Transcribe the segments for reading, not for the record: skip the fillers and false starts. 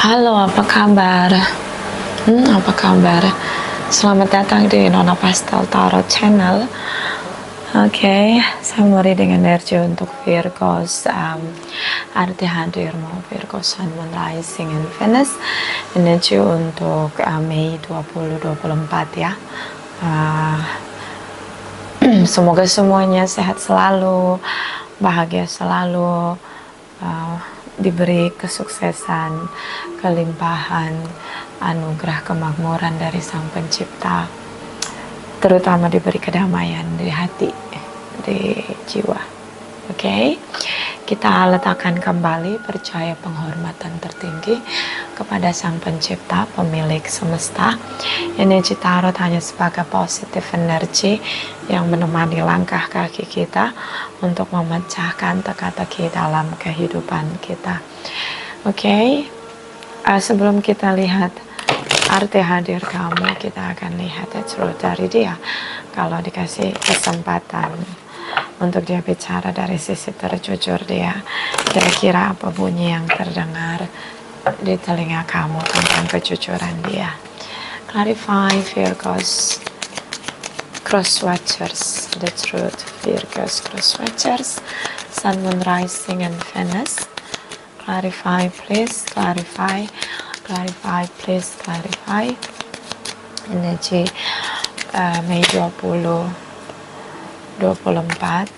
Halo, apa kabar? Apa kabar? Selamat datang di Nona Pastel Tarot Channel. Oke, saya mau reading energi untuk Virgos. Arti hadirmu Virgo Sun, Moon, Rising, and Venus. Energi untuk Mei 2024 ya. Semoga semuanya sehat selalu, bahagia selalu, diberi kesuksesan, kelimpahan, anugerah kemakmuran dari Sang Pencipta, terutama diberi kedamaian di hati, di jiwa. Oke, kita letakkan kembali percaya penghormatan tertinggi kepada Sang Pencipta, pemilik semesta. Energi tarot hanya sebagai positif energi yang menemani langkah kaki kita untuk memecahkan teka-teki dalam kehidupan kita. Oke, sebelum kita lihat arti hadir kamu, kita akan lihat truth dari dia. Kalau dikasih kesempatan untuk dia bicara dari sisi terjujur dia, kira-kira apa bunyi yang terdengar di telinga kamu tentang kejujuran dia. Clarify Virgos Cross Watchers, the truth. Virgos Cross Watchers, Sun, Moon, Rising, and Venus. Clarify, please. Clarify, please. Clarify. Energi Mei 2024.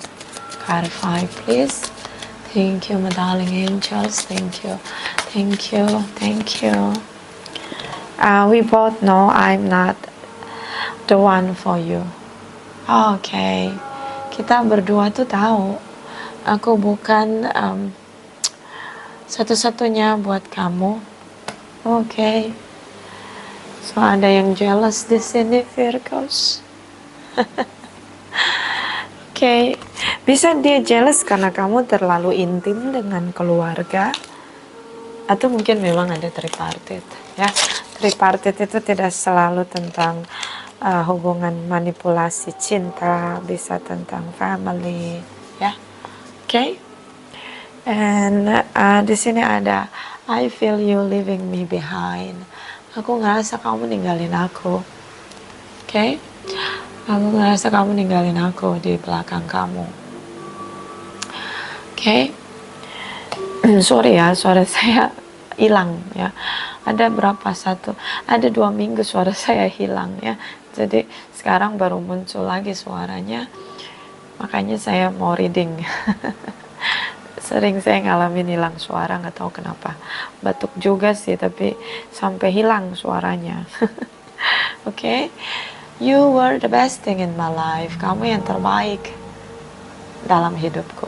Clarify, please. Thank you, my darling angels. Thank you. We both know I'm not the one for you. Oke, kita berdua tuh tahu aku bukan satu-satunya buat kamu. Oke. So ada yang jealous di sini, Virgos. Oke, bisa dia jealous karena kamu terlalu intim dengan keluarga, atau mungkin memang ada tripartit ya. Tripartit itu tidak selalu tentang hubungan manipulasi cinta, bisa tentang family ya. Oke. And di sini ada I feel you leaving me behind. Aku ngerasa kamu ninggalin aku. Oke. Aku ngerasa kamu ninggalin aku di belakang kamu. Oke. Sorry ya, suara saya hilang ya. Ada 2 minggu suara saya hilang ya. Jadi sekarang baru muncul lagi suaranya. Makanya saya mau reading. Sering saya ngalamin hilang suara, nggak tahu kenapa. Batuk juga sih, tapi sampai hilang suaranya. Oke. You were the best thing in my life. Kamu yang terbaik dalam hidupku.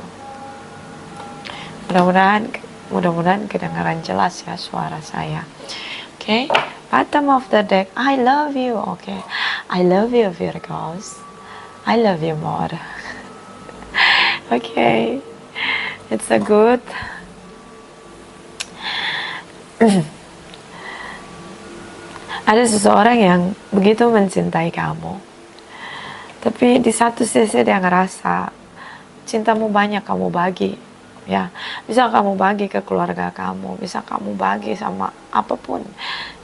Mudah-mudahan kedengaran jelas ya suara saya. Oke. Bottom of the deck, I love you. Oke. I love you, Virgos. I love you more. Oke. It's a good. Ada seseorang yang begitu mencintai kamu, tapi di satu sisi dia ngerasa cintamu banyak kamu bagi, ya. Bisa kamu bagi ke keluarga kamu, bisa kamu bagi sama apapun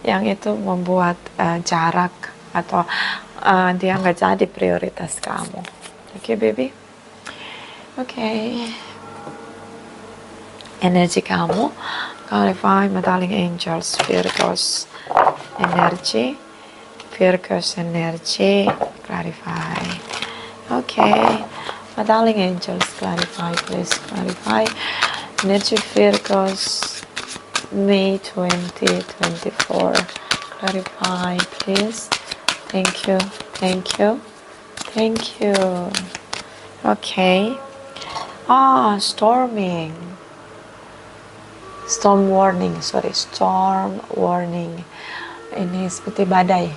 yang itu membuat jarak atau dia nggak jadi prioritas kamu. Oke, baby. Oke. Energi kamu, clarify, my darling angels, Virgos energy, Virgos energy, clarify. Okay, my darling angels, clarify, please clarify. Energy Virgos, May 2024, clarify, please. Thank you. Okay. Storm warning. Ini seperti badai.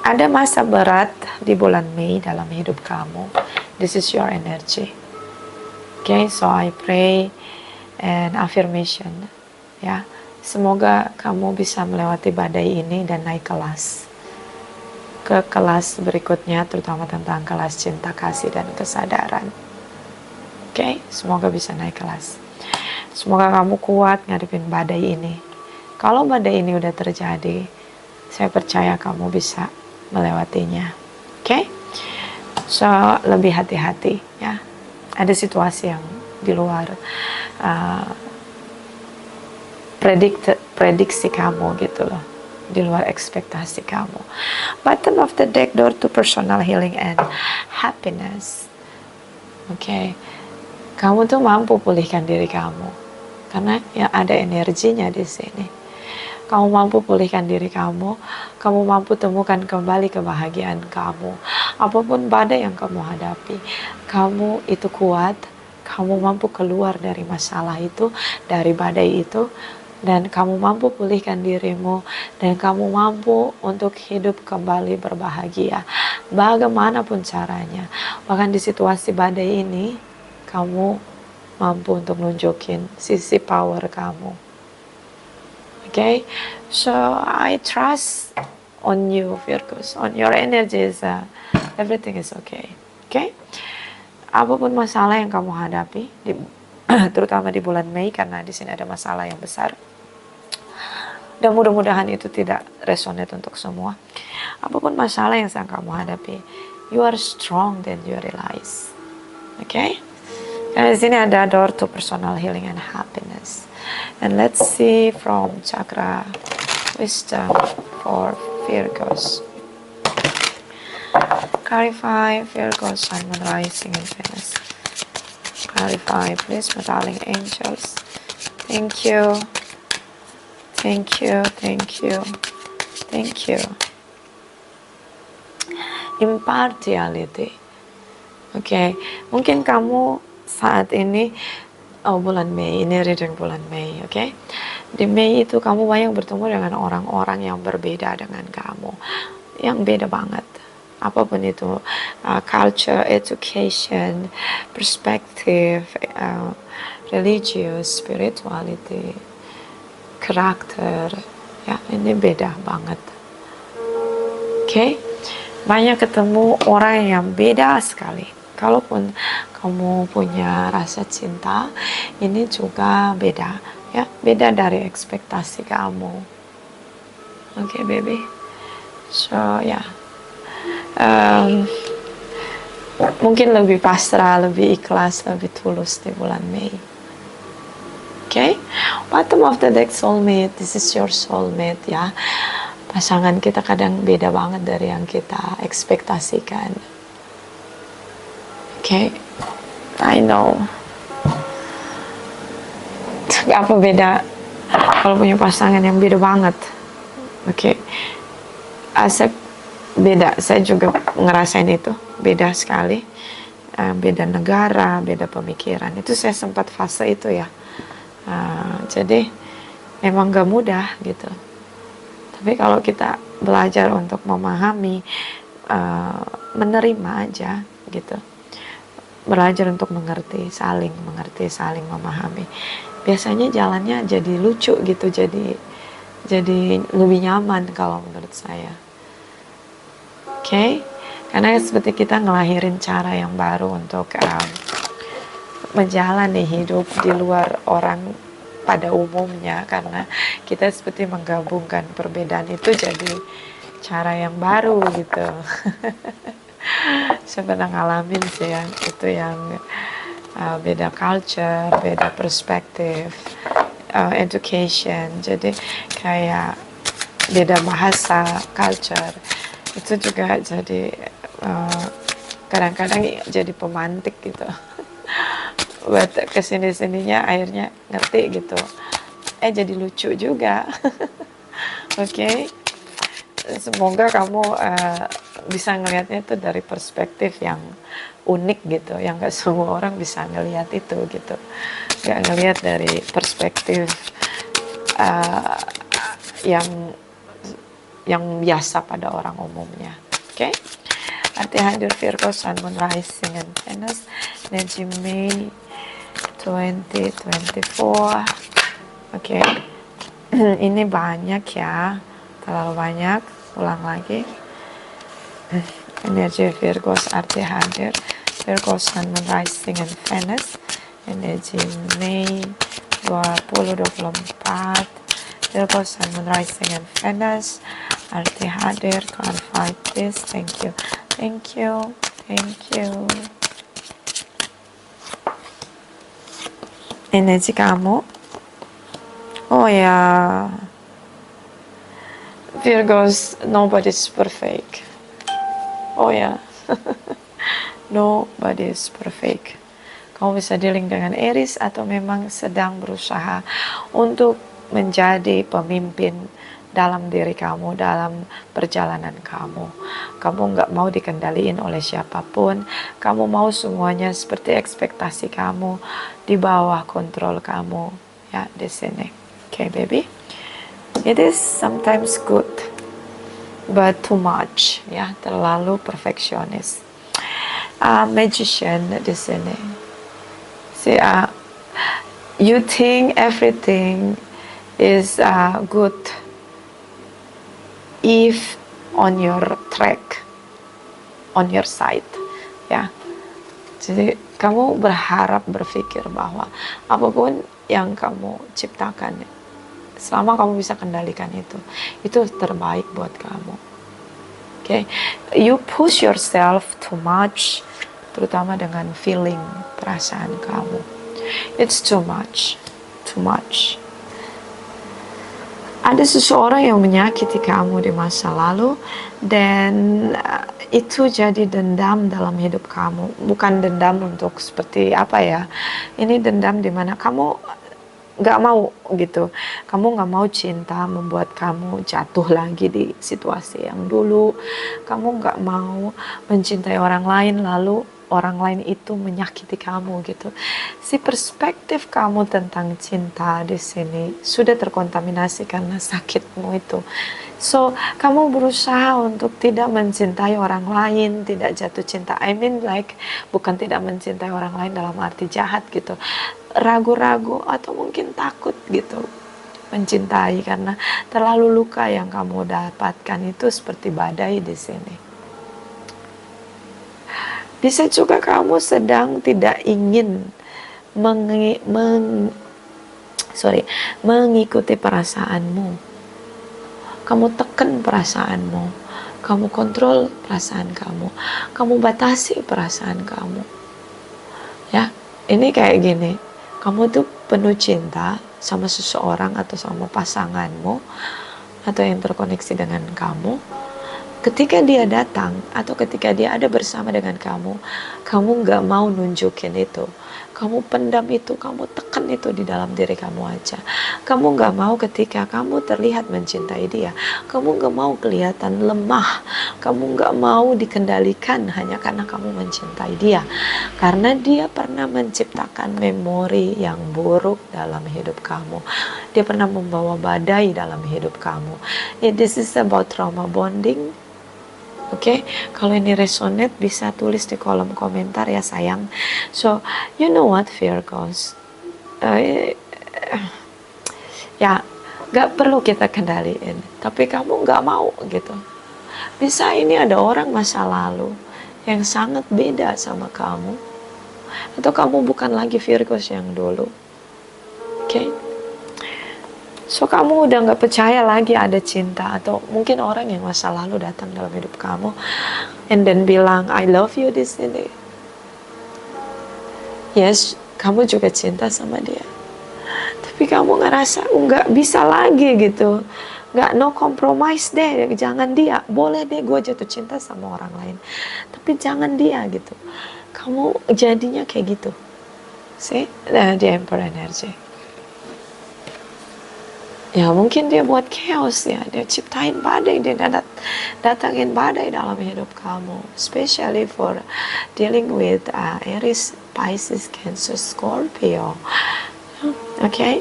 Ada masa berat di bulan Mei dalam hidup kamu. This is your energy. Okay, so I pray and affirmation. Ya, semoga kamu bisa melewati badai ini dan naik kelas. Ke kelas berikutnya, terutama tentang kelas cinta, kasih, dan kesadaran. Oke, semoga bisa naik kelas. Semoga kamu kuat ngadepin badai ini. Kalau badai ini udah terjadi, saya percaya kamu bisa melewatinya. Oke? So, lebih hati-hati ya. Ada situasi yang di luar prediksi kamu gitu loh, di luar ekspektasi kamu. Bottom of the deck, door to personal healing and happiness. Oke, kamu tuh mampu pulihkan diri kamu karena ya ada energinya di sini. Kamu mampu pulihkan diri kamu, kamu mampu temukan kembali kebahagiaan kamu. Apapun badai yang kamu hadapi, kamu itu kuat, kamu mampu keluar dari masalah itu, dari badai itu, dan kamu mampu pulihkan dirimu, dan kamu mampu untuk hidup kembali berbahagia bagaimanapun caranya. Bahkan di situasi badai ini kamu mampu untuk nunjukin sisi power kamu. Okay, so I trust on you, Virgus, on your energies. Everything is okay. Okay, apapun masalah yang kamu hadapi, terutama di bulan Mei, karena di sini ada masalah yang besar. Dan mudah-mudahan itu tidak resonate untuk semua. Apapun masalah yang sedang kamu hadapi, you are strong than you realize. Okay? Karena di sini ada door to personal healing and happiness. And let's see from chakra wisdom for Virgos. Clarify Virgos, Sun, Moon, Rising, and Venus. Clarify, please, my darling angels. Thank you. Thank you, thank you, thank you. Impartiality. Oke, mungkin kamu saat ini, bulan Mei, ini reading bulan Mei, oke? Di Mei itu kamu banyak bertemu dengan orang-orang yang berbeda dengan kamu, yang beda banget. Apapun itu, culture, education, perspective, religious, spirituality, karakter, ya ini beda banget. Oke? Banyak ketemu orang yang beda sekali. Kalaupun kamu punya rasa cinta, ini juga beda, ya, beda dari ekspektasi kamu. Oke, baby. So, ya. Mungkin lebih pasrah, lebih ikhlas, lebih tulus di bulan Mei. Oke? Bottom of the deck, soulmate. This is your soulmate, ya. Pasangan kita kadang beda banget dari yang kita ekspektasikan. Okay, I know. Apa beda kalau punya pasangan yang beda banget? Oke, Asep beda. Saya juga ngerasain itu, beda sekali. Beda negara, beda pemikiran. Itu saya sempat fase itu ya. Jadi memang gak mudah gitu. Tapi kalau kita belajar untuk memahami, menerima aja gitu. Belajar untuk mengerti, saling memahami. Biasanya jalannya jadi lucu gitu, jadi lebih nyaman kalau menurut saya. Oke? Karena seperti kita ngelahirin cara yang baru untuk menjalani hidup di luar orang pada umumnya, karena kita seperti menggabungkan perbedaan itu jadi cara yang baru gitu. Saya pernah ngalamin sih yang itu, yang beda culture, beda perspektif, education, jadi kayak beda bahasa, culture, itu juga jadi kadang-kadang jadi pemantik gitu. Buat kesini-sininya akhirnya ngerti gitu, jadi lucu juga. Oke. Semoga kamu bisa ngelihatnya itu dari perspektif yang unik gitu, yang gak semua orang bisa ngelihat itu gitu, gak ngelihat dari perspektif yang biasa pada orang umumnya. Oke? Arti hadir Virgo, Sun, Moon, Rising, and Venus, energi Mei 2024. Oke. Ini banyak ya, terlalu banyak. Ulang lagi. Energi Virgo, arti hadir Virgo, Sun, Moon, Rising, and Venus, energi Mei 2024 Virgo, Sun, Moon, Rising, and Venus. Arti hadir, clarify this. Thank you. Thank you. Thank you. Energi kamu. Oh ya. Virgos, nobody's perfect. Oh ya. Nobody's perfect. Kamu bisa dealing dengan Aries atau memang sedang berusaha untuk menjadi pemimpin dalam diri kamu, dalam perjalanan kamu. Kamu nggak mau dikendaliin oleh siapapun. Kamu mau semuanya seperti ekspektasi kamu, di bawah kontrol kamu. Ya, di sini. Okay, baby. It is sometimes good, but too much. Ya, terlalu perfeksionis. Magician di sini. See, you think everything is good if on your track, on your side, ya. Jadi kamu berpikir bahwa apapun yang kamu ciptakan, selama kamu bisa kendalikan itu terbaik buat kamu. Okay, you push yourself too much, terutama dengan feeling, perasaan kamu. It's too much, too much. Ada seseorang yang menyakiti kamu di masa lalu, dan itu jadi dendam dalam hidup kamu. Bukan dendam untuk seperti apa ya, ini dendam dimana kamu gak mau gitu. Kamu gak mau cinta membuat kamu jatuh lagi di situasi yang dulu. Kamu gak mau mencintai orang lain lalu orang lain itu menyakiti kamu gitu. Si perspektif kamu tentang cinta di sini sudah terkontaminasi karena sakitmu itu. So, kamu berusaha untuk tidak mencintai orang lain, tidak jatuh cinta. I mean like, bukan tidak mencintai orang lain dalam arti jahat gitu. Ragu-ragu atau mungkin takut gitu mencintai karena terlalu luka yang kamu dapatkan itu seperti badai di sini. Bisa juga kamu sedang tidak ingin mengikuti perasaanmu. Kamu tekan perasaanmu. Kamu kontrol perasaan kamu. Kamu batasi perasaan kamu. Ya, ini kayak gini. Kamu tuh penuh cinta sama seseorang atau sama pasanganmu atau yang terkoneksi dengan kamu. Ketika dia datang atau ketika dia ada bersama dengan kamu gak mau nunjukin itu. Kamu pendam itu, kamu tekan itu di dalam diri kamu aja. Kamu gak mau ketika kamu terlihat mencintai dia. Kamu gak mau kelihatan lemah. Kamu gak mau dikendalikan hanya karena kamu mencintai dia. Karena dia pernah menciptakan memori yang buruk dalam hidup kamu. Dia pernah membawa badai dalam hidup kamu. This is about trauma bonding. Oke, kalau ini resonate bisa tulis di kolom komentar ya sayang. So, you know what Virgos, ya gak perlu kita kendaliin, tapi kamu gak mau gitu. Bisa ini ada orang masa lalu yang sangat beda sama kamu, atau kamu bukan lagi Virgos yang dulu. Oke. So, kamu udah gak percaya lagi ada cinta, atau mungkin orang yang masa lalu datang dalam hidup kamu and then bilang I love you di sini. Yes, kamu juga cinta sama dia, tapi kamu ngerasa nggak bisa lagi gitu, nggak, no compromise deh, jangan dia, boleh deh gue jatuh cinta sama orang lain, tapi jangan dia gitu. Kamu jadinya kayak gitu. See, the Emperor energy. Ya mungkin dia buat chaos ya, dia ciptain badai, dia datangin badai dalam hidup kamu, especially for dealing with Aries, Pisces, Cancer, Scorpio. Oke,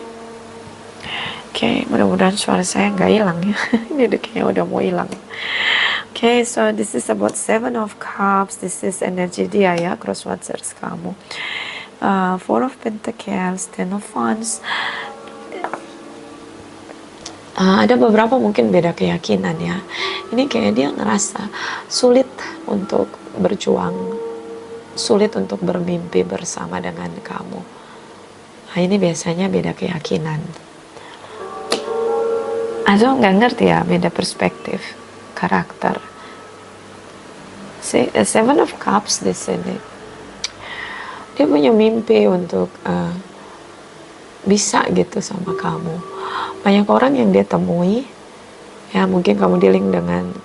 mudah-mudahan suara saya nggak hilang ya. Ini kayaknya udah mau hilang. Okay, so this is about 7 of Cups. This is energi dia ya, crosswatchers kamu. 4 of Pentacles, 10 of Wands. Ada beberapa mungkin beda keyakinan ya. Ini kayak dia ngerasa sulit untuk berjuang, sulit untuk bermimpi bersama dengan kamu. Nah, ini biasanya beda keyakinan. Atau nggak ngerti ya, beda perspektif, karakter. See, Seven of Cups di sini. Dia punya mimpi untuk bisa gitu sama kamu. Banyak orang yang dia temui, ya mungkin kamu dealing dengan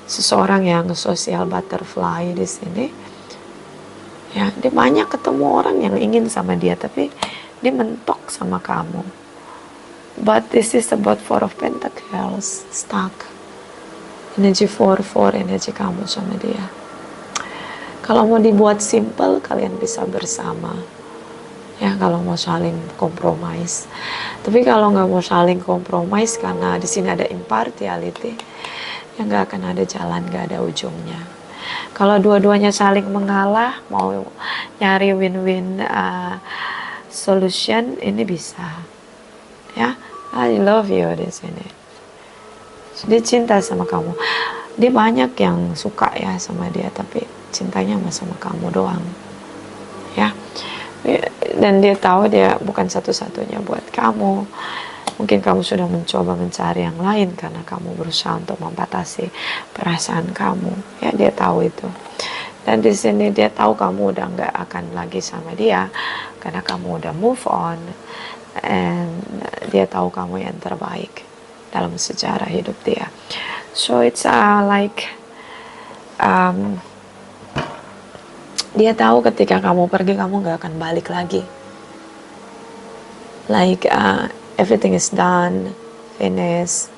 seseorang yang social butterfly di sini. Ya, dia banyak ketemu orang yang ingin sama dia, tapi dia mentok sama kamu. But this is about Four of Pentacles, stuck. Energi 4, energi kamu sama dia. Kalau mau dibuat simple, kalian bisa bersama. Ya, kalau mau saling kompromis. Tapi kalau nggak mau saling kompromis, karena di sini ada impartiality, ya nggak akan ada jalan, nggak ada ujungnya. Kalau dua-duanya saling mengalah, mau nyari win-win solution, ini bisa. Ya, I love you di sini. Dia cinta sama kamu. Dia banyak yang suka ya sama dia, tapi cintanya sama kamu doang. Ya. Dan dia tahu dia bukan satu-satunya buat kamu. Mungkin kamu sudah mencoba mencari yang lain karena kamu berusaha untuk membatasi perasaan kamu. Ya, dia tahu itu. Dan di sini dia tahu kamu udah nggak akan lagi sama dia karena kamu udah move on. And dia tahu kamu yang terbaik dalam sejarah hidup dia. So it's like dia tahu ketika kamu pergi, kamu gak akan balik lagi. Like everything is done, finished,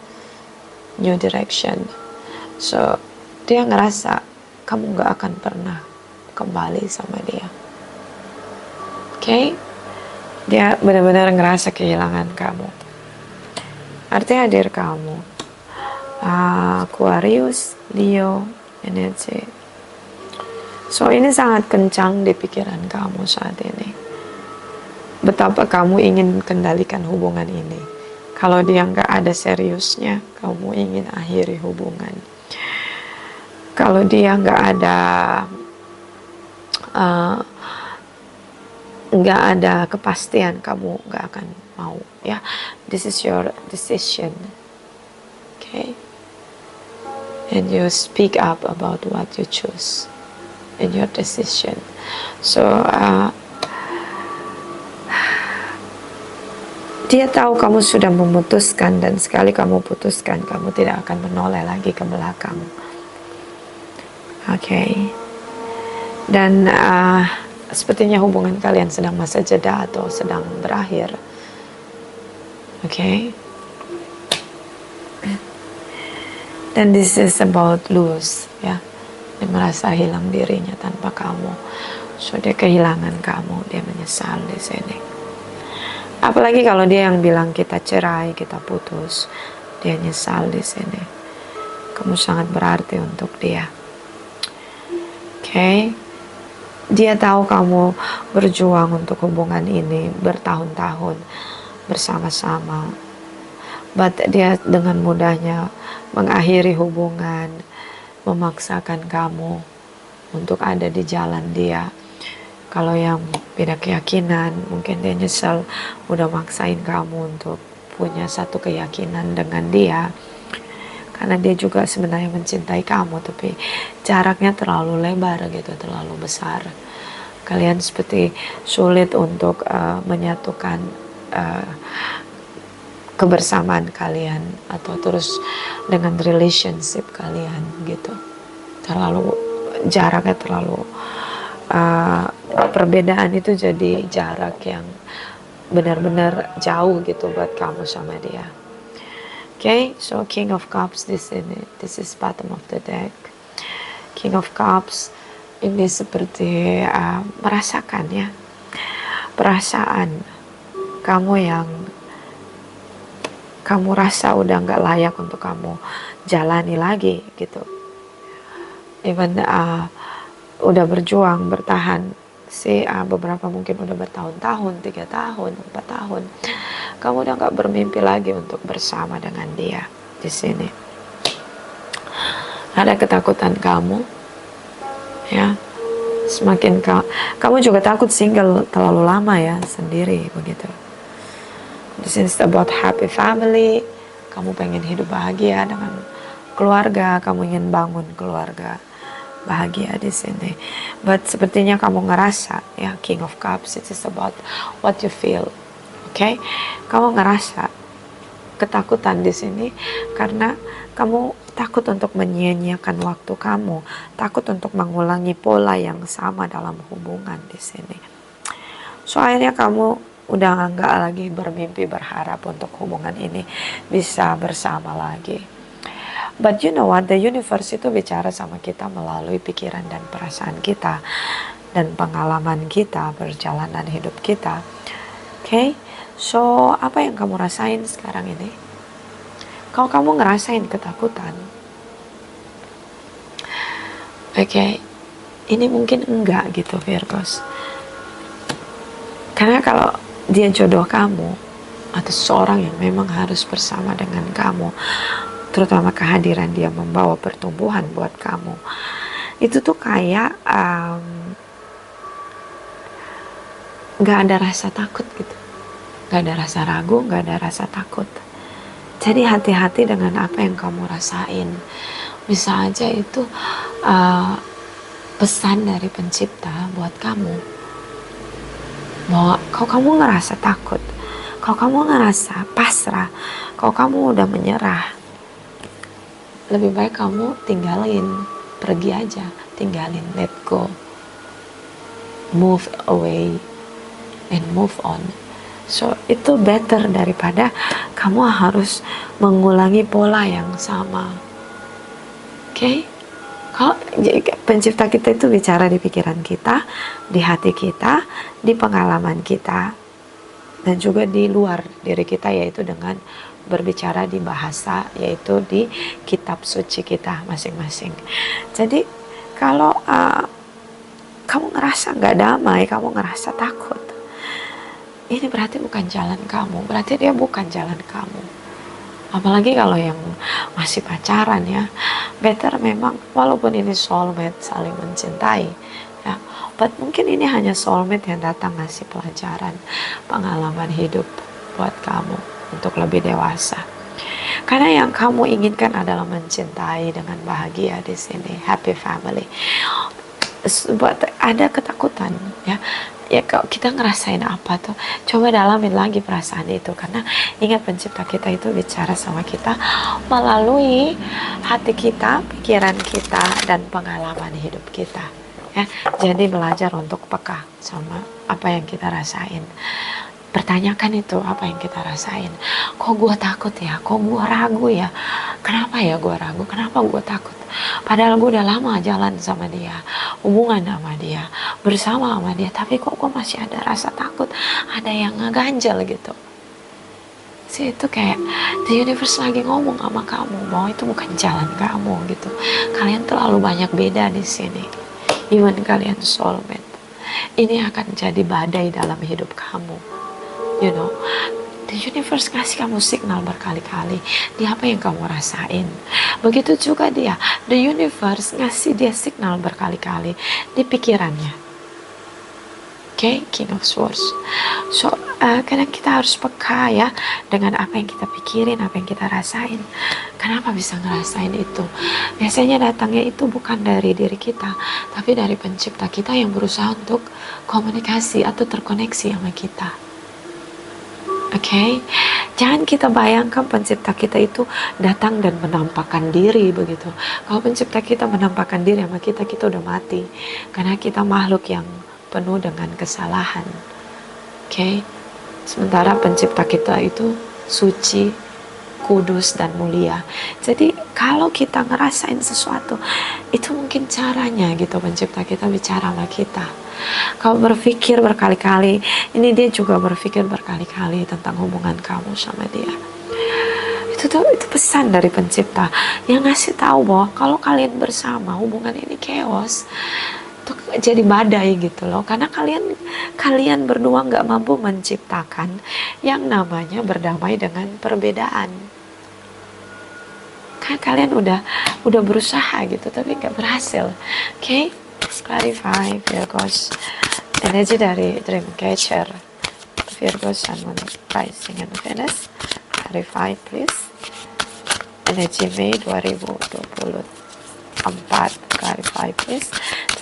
new direction. So dia ngerasa kamu gak akan pernah kembali sama dia. Okay? Dia benar-benar ngerasa kehilangan kamu. Artinya hadir kamu. Aquarius, Leo, energi. So ini sangat kencang di pikiran kamu saat ini. Betapa kamu ingin kendalikan hubungan ini. Kalau dia nggak ada seriusnya, kamu ingin akhiri hubungan. Kalau dia nggak ada kepastian, kamu nggak akan mau. Ya, this is your decision. Okay, and you speak up about what you choose in your decision. So dia tahu kamu sudah memutuskan, dan sekali kamu putuskan, kamu tidak akan menoleh lagi ke belakang. Okay. Dan sepertinya hubungan kalian sedang masa jeda atau sedang berakhir. Okay. Dan this is about lose, ya. Dia merasa hilang dirinya tanpa kamu. So dia kehilangan kamu, dia menyesal di sini. Apalagi kalau dia yang bilang kita cerai, kita putus, dia nyesal di sini. Kamu sangat berarti untuk dia. Okay? Dia tahu kamu berjuang untuk hubungan ini bertahun-tahun bersama-sama. But dia dengan mudahnya mengakhiri hubungan, memaksakan kamu untuk ada di jalan dia. Kalau yang beda keyakinan, mungkin dia nyesel udah maksain kamu untuk punya satu keyakinan dengan dia. Karena dia juga sebenarnya mencintai kamu, tapi jaraknya terlalu lebar gitu, terlalu besar. Kalian seperti sulit untuk menyatukan kebersamaan kalian atau terus dengan relationship kalian gitu. Terlalu jaraknya terlalu perbedaan itu jadi jarak yang benar-benar jauh gitu buat kamu sama dia. Okay, so King of Cups di sini. This is bottom of the deck. King of Cups ini seperti merasakan ya, perasaan kamu yang kamu rasa udah nggak layak untuk kamu jalani lagi gitu. Even udah berjuang, bertahan beberapa mungkin udah bertahun-tahun, 3 tahun, 4 tahun, kamu udah nggak bermimpi lagi untuk bersama dengan dia di sini. Ada ketakutan kamu, ya, Semakin kamu juga takut single terlalu lama ya, sendiri begitu. This is about happy family. Kamu pengen hidup bahagia dengan keluarga, kamu ingin bangun keluarga bahagia di sini. But sepertinya kamu ngerasa ya, King of Cups, it is about what you feel. Okay? Kamu ngerasa ketakutan di sini karena kamu takut untuk menyia-nyiakan waktu kamu, takut untuk mengulangi pola yang sama dalam hubungan di sini. Soalnya kamu udah nggak lagi bermimpi berharap untuk hubungan ini bisa bersama lagi. But you know what, the universe itu bicara sama kita melalui pikiran dan perasaan kita dan pengalaman kita, perjalanan hidup kita. Okay? So, apa yang kamu rasain sekarang ini? Kalau kamu ngerasain ketakutan, okay, ini mungkin enggak gitu Virgos. Karena kalau dia jodoh kamu, atau seorang yang memang harus bersama dengan kamu, terutama kehadiran dia membawa pertumbuhan buat kamu, itu tuh kayak gak ada rasa takut gitu, gak ada rasa ragu, gak ada rasa takut. Jadi hati-hati dengan apa yang kamu rasain. Bisa aja itu pesan dari pencipta buat kamu, bahwa kalau kamu ngerasa takut, kalau kamu ngerasa pasrah, kalau kamu udah menyerah, lebih baik kamu tinggalin, pergi aja, tinggalin, let go, move away and move on. So itu better daripada kamu harus mengulangi pola yang sama. Okay? Kalau pencipta kita itu bicara di pikiran kita, di hati kita, di pengalaman kita, dan juga di luar diri kita, yaitu dengan berbicara di bahasa, yaitu di kitab suci kita masing-masing. Jadi kalau kamu ngerasa gak damai, kamu ngerasa takut, ini berarti bukan jalan kamu, berarti dia bukan jalan kamu. Apalagi kalau yang masih pacaran ya, better memang, walaupun ini soulmate saling mencintai ya, but mungkin ini hanya soulmate yang datang ngasih pelajaran, pengalaman hidup buat kamu untuk lebih dewasa. Karena yang kamu inginkan adalah mencintai dengan bahagia di sini, happy family. Buat ada ketakutan ya. Ya kalau kita ngerasain apa tuh, coba dalamin lagi perasaan itu, karena ingat pencipta kita itu bicara sama kita melalui hati kita, pikiran kita, dan pengalaman hidup kita ya. Jadi belajar untuk peka sama apa yang kita rasain. Pertanyakan itu, apa yang kita rasain. Kok gue takut ya, kok gue ragu ya, kenapa ya gue ragu, kenapa gue takut, padahal gue udah lama jalan sama dia, hubungan sama dia, bersama sama dia, tapi kok gue masih ada rasa takut, ada yang ngeganjel gitu. Sih itu kayak the universe lagi ngomong sama kamu bahwa itu bukan jalan kamu gitu. Kalian terlalu banyak beda di sini. Even kalian soulmate, ini akan jadi badai dalam hidup kamu. You know, the universe kasih kamu signal berkali-kali di apa yang kamu rasain. Begitu juga dia, the universe ngasih dia signal berkali-kali di pikirannya. Okay, King of Swords. So, karena kita harus peka ya dengan apa yang kita pikirin, apa yang kita rasain. Kenapa bisa ngerasain itu? Biasanya datangnya itu bukan dari diri kita, tapi dari pencipta kita yang berusaha untuk komunikasi atau terkoneksi sama kita. Okay? Jangan kita bayangkan pencipta kita itu datang dan menampakkan diri begitu. Kalau pencipta kita menampakkan diri sama kita, kita udah mati. Karena kita makhluk yang penuh dengan kesalahan. Okay? Sementara pencipta kita itu suci, kudus, dan mulia. Jadi kalau kita ngerasain sesuatu, itu mungkin caranya gitu pencipta kita bicara sama kita. Kau berpikir berkali-kali, ini dia juga berpikir berkali-kali tentang hubungan kamu sama dia. Itu pesan dari pencipta yang ngasih tahu bahwa kalau kalian bersama, hubungan ini chaos, itu jadi badai gitu loh. Karena kalian berdua nggak mampu menciptakan yang namanya berdamai dengan perbedaan. Kan kalian udah berusaha gitu, tapi nggak berhasil. Okay? Clarify Virgos. Energi dari Dreamcatcher, Virgo, Sun, Moon, Rising, and Venus. Clarify please. Energi Mei 2024. Clarify please.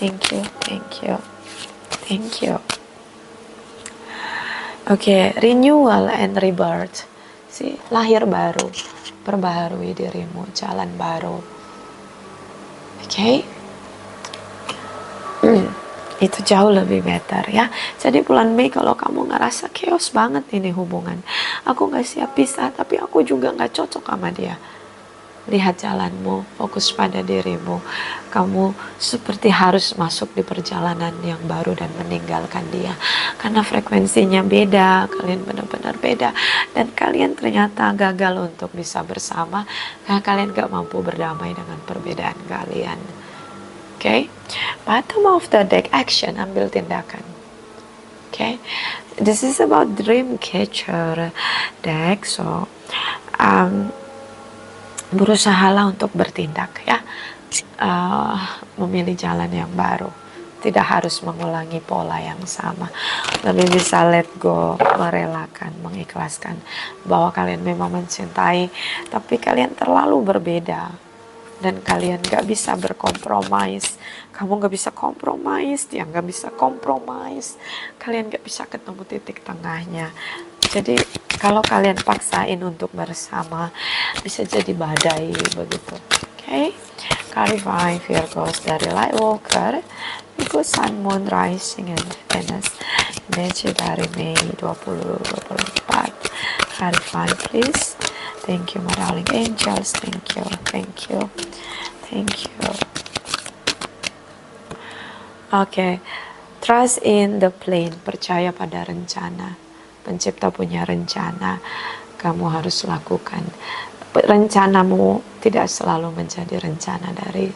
Thank you, thank you, thank you. Oke, renewal and rebirth. Lahir baru, perbaharui dirimu, jalan baru. Oke. Itu jauh lebih better ya. Jadi bulan Mei kalau kamu ngerasa chaos banget ini hubungan, aku gak siap pisah tapi aku juga gak cocok sama dia, lihat jalanmu, fokus pada dirimu. Kamu seperti harus masuk di perjalanan yang baru dan meninggalkan dia, karena frekuensinya beda, kalian benar-benar beda, dan kalian ternyata gagal untuk bisa bersama karena kalian gak mampu berdamai dengan perbedaan kalian. Okay, bottom of the deck, action, ambil tindakan. Okay, this is about Dreamcatcher deck, so berusahalah untuk bertindak ya, memilih jalan yang baru, tidak harus mengulangi pola yang sama, lebih bisa let go, merelakan, mengikhlaskan bahwa kalian memang mencintai, tapi kalian terlalu berbeda. Dan kalian gak bisa berkompromis. Kamu gak bisa kompromis, dia gak bisa kompromis. Kalian gak bisa ketemu titik tengahnya. Jadi kalau kalian paksain untuk bersama, bisa jadi badai begitu. Okay? Clarify Virgos dari Lightwalker, Virgo, Sun, Moon, Rising, and Venus. Energi dari Mei 2024. Clarify please. Thank you my darling angels, thank you, thank you, thank you. Okay, trust in the plan, percaya pada rencana. Pencipta punya rencana, kamu harus lakukan. Rencanamu tidak selalu menjadi rencana dari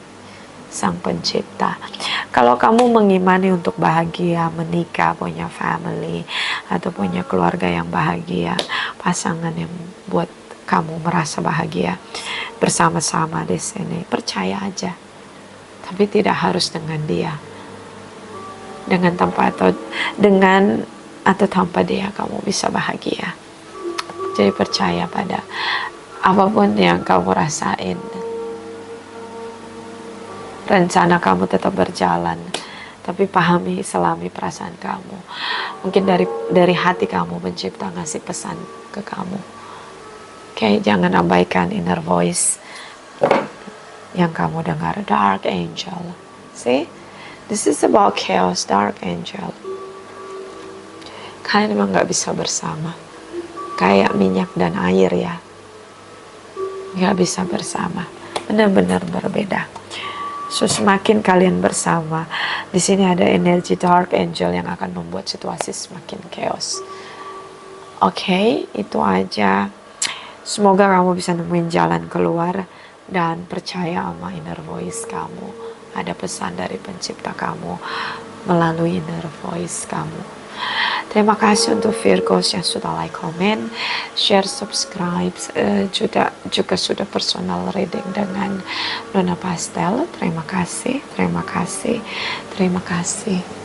Sang Pencipta. Kalau kamu mengimani untuk bahagia, menikah, punya family, atau punya keluarga yang bahagia, pasangan yang buat kamu merasa bahagia bersama-sama di sini, percaya aja. Tapi tidak harus dengan dia. Dengan tanpa atau tanpa dia kamu bisa bahagia. Jadi percaya pada apapun yang kamu rasain. Rencana kamu tetap berjalan, tapi pahami, selami perasaan kamu. Mungkin dari hati kamu Pencipta ngasih pesan ke kamu. Okay, jangan abaikan inner voice yang kamu dengar, Dark Angel. See, this is about chaos, Dark Angel. Kalian memang gak bisa bersama, kayak minyak dan air ya, gak bisa bersama, benar-benar berbeda. So semakin kalian bersama, di sini ada energi Dark Angel yang akan membuat situasi semakin chaos. Okay, itu aja. Semoga kamu bisa nemuin jalan keluar dan percaya sama inner voice kamu. Ada pesan dari Pencipta kamu melalui inner voice kamu. Terima kasih untuk Virgos yang sudah like, comment, share, subscribe, juga sudah personal reading dengan Nona Pastel. Terima kasih, terima kasih, terima kasih.